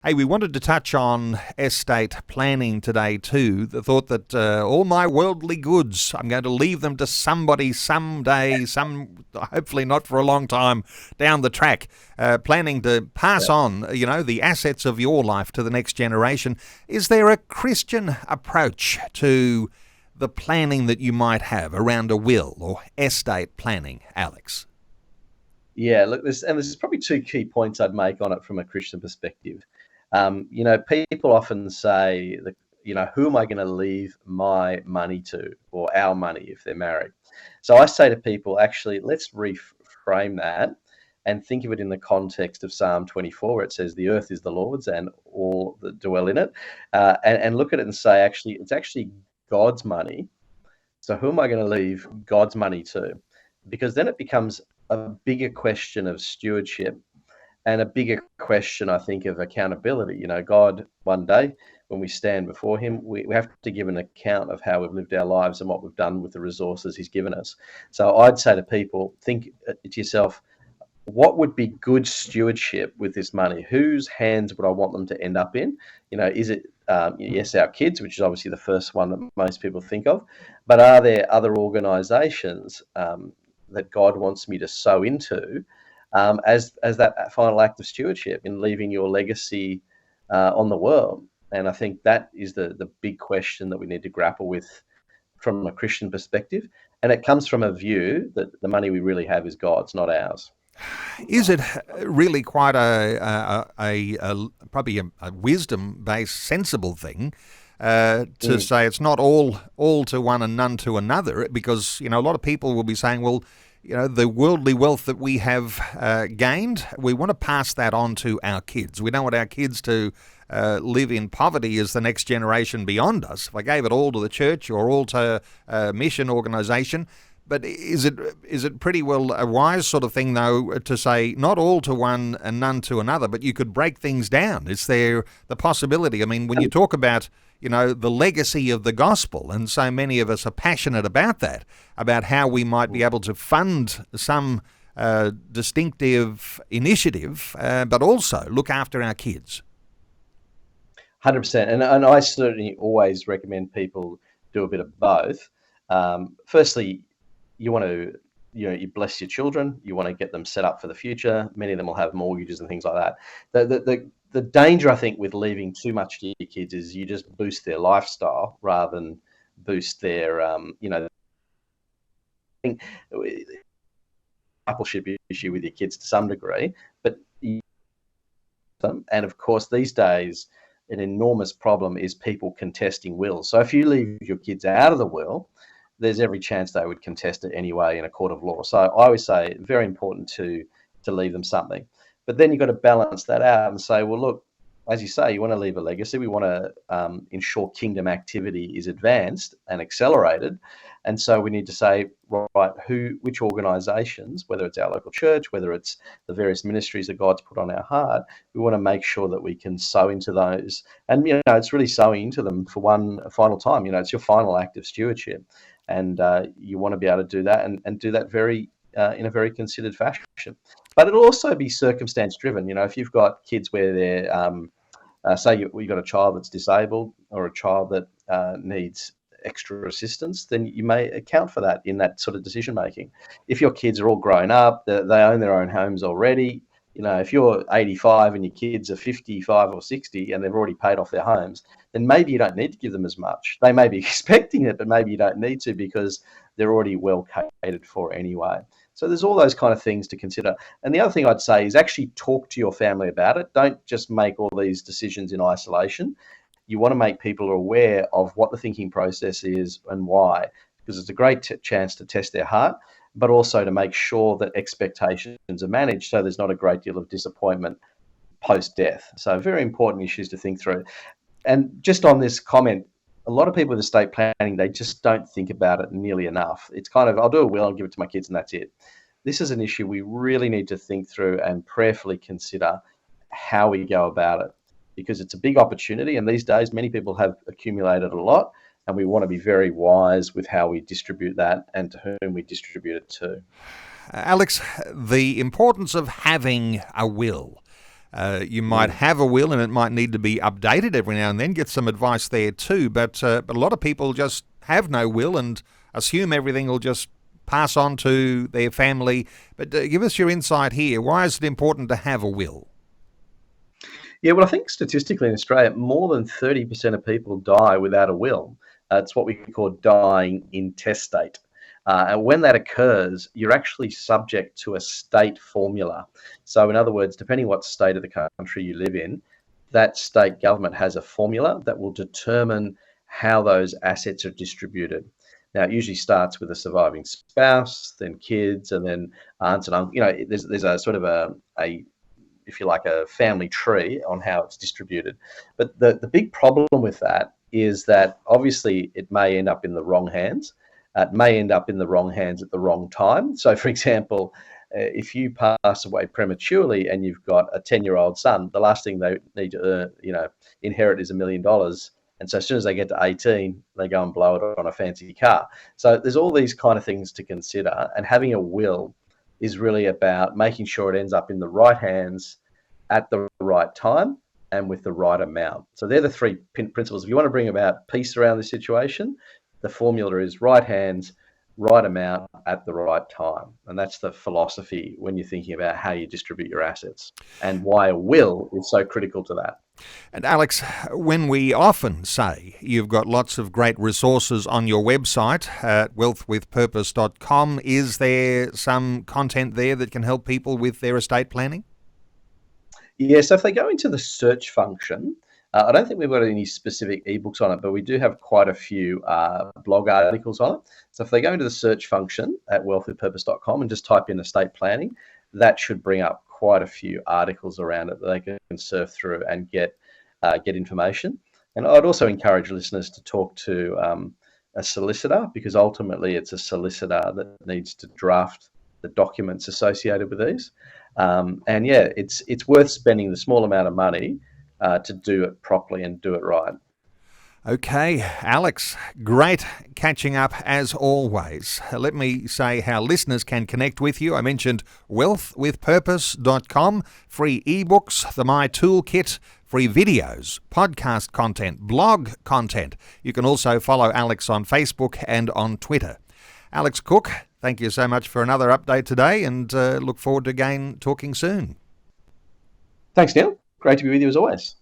Hey, we wanted to touch on estate planning today too. The thought that all my worldly goods, I'm going to leave them to somebody someday, hopefully not for a long time down the track. Planning to pass on, the assets of your life to the next generation. Is there a Christian approach to the planning that you might have around a will or estate planning, Alex? Yeah, look, there's probably two key points I'd make on it from a Christian perspective. People often say that, who am I going to leave my money to, or our money if they're married? So I say to people, actually, let's reframe that and think of it in the context of Psalm 24, where it says, "The earth is the Lord's and all that dwell in it," and look at it and say, actually, it's actually God's money. So who am I going to leave God's money to? Because then it becomes a bigger question of stewardship and a bigger question, I think, of accountability. God, one day when we stand before him, we have to give an account of how we've lived our lives and what we've done with the resources he's given us. So I'd say to people, think to yourself, what would be good stewardship with this money? Whose hands would I want them to end up in? Is it, yes, our kids, which is obviously the first one that most people think of, but are there other organisations that God wants me to sow into as that final act of stewardship in leaving your legacy on the world? And I think that is the big question that we need to grapple with from a Christian perspective. And it comes from a view that the money we really have is God's, not ours. Is it really quite probably a wisdom-based, sensible thing to say it's not all to one and none to another? Because a lot of people will be saying, well, the worldly wealth that we have gained, we want to pass that on to our kids. We don't want our kids to live in poverty as the next generation beyond us. If I gave it all to the church or all to a mission organisation. But is it pretty well a wise sort of thing, though, to say not all to one and none to another, but you could break things down? Is there the possibility? I mean, when you talk about, the legacy of the gospel, and so many of us are passionate about that, about how we might be able to fund some distinctive initiative, but also look after our kids. 100%. And I certainly always recommend people do a bit of both. Firstly, you want to, you bless your children. You want to get them set up for the future. Many of them will have mortgages and things like that. The danger, I think, with leaving too much to your kids is you just boost their lifestyle rather than boost their, discipleship issue with your kids to some degree. But and of course, these days, an enormous problem is people contesting wills. So if you leave your kids out of the will, there's every chance they would contest it anyway in a court of law. So I always say very important to leave them something. But then you've got to balance that out and say, well, look, as you say, you want to leave a legacy. We want to ensure kingdom activity is advanced and accelerated. And so we need to say, right, which organisations, whether it's our local church, whether it's the various ministries that God's put on our heart, we want to make sure that we can sow into those. And, it's really sowing into them for one final time. It's your final act of stewardship. And you want to be able to do that and do that in a very considered fashion. But it'll also be circumstance driven. If you've got kids where they're, say you've got a child that's disabled or a child that needs extra assistance, then you may account for that in that sort of decision making. If your kids are all grown up, they own their own homes already. If you're 85 and your kids are 55 or 60 and they've already paid off their homes, then maybe you don't need to give them as much. They may be expecting it, but maybe you don't need to because they're already well catered for anyway. So there's all those kind of things to consider. And the other thing I'd say is actually talk to your family about it. Don't just make all these decisions in isolation. You want to make people aware of what the thinking process is and why, because it's a great chance to test their heart, but also to make sure that expectations are managed so there's not a great deal of disappointment post-death. So very important issues to think through. And just on this comment, a lot of people with estate planning, they just don't think about it nearly enough. It's kind of, I'll do a will, I'll give it to my kids and that's it. This is an issue we really need to think through and prayerfully consider how we go about it, because it's a big opportunity. And these days, many people have accumulated a lot, and we want to be very wise with how we distribute that and to whom we distribute it to. Alex, the importance of having a will. You might have a will and it might need to be updated every now and then. Get some advice there too. But a lot of people just have no will and assume everything will just pass on to their family. But give us your insight here. Why is it important to have a will? Yeah, well, I think statistically in Australia, more than 30% of people die without a will. It's what we call dying intestate. And when that occurs, you're actually subject to a state formula. So, in other words, depending what state of the country you live in, that state government has a formula that will determine how those assets are distributed. Now, it usually starts with a surviving spouse, then kids, and then aunts and uncles. There's a sort of a if you like, a family tree on how it's distributed. But the big problem with that is that obviously it may end up in the wrong hands. It may end up in the wrong hands at the wrong time. So, for example, if you pass away prematurely and you've got a 10-year-old son, the last thing they need to inherit is $1 million. And so as soon as they get to 18, they go and blow it on a fancy car. So there's all these kind of things to consider. And having a will is really about making sure it ends up in the right hands at the right time and with the right amount. So they're the three principles. If you want to bring about peace around the situation, the formula is right hands, right amount at the right time. And that's the philosophy when you're thinking about how you distribute your assets and why a will is so critical to that. And Alex, when we often say you've got lots of great resources on your website at wealthwithpurpose.com, is there some content there that can help people with their estate planning? Yeah, so if they go into the search function, I don't think we've got any specific ebooks on it, but we do have quite a few blog articles on it. So if they go into the search function at wealthwithpurpose.com and just type in estate planning, that should bring up quite a few articles around it that they can surf through and get information. And I'd also encourage listeners to talk to a solicitor, because ultimately it's a solicitor that needs to draft the documents associated with these. And yeah, it's worth spending the small amount of money to do it properly and do it right. Okay, Alex, great catching up as always. Let me say how listeners can connect with you. I mentioned wealthwithpurpose.com, free ebooks, the My Toolkit, free videos, podcast content, blog content. You can also follow Alex on Facebook and on Twitter. Alex Cook, thank you so much for another update today, and look forward to again talking soon. Thanks, Neil. Great to be with you as always.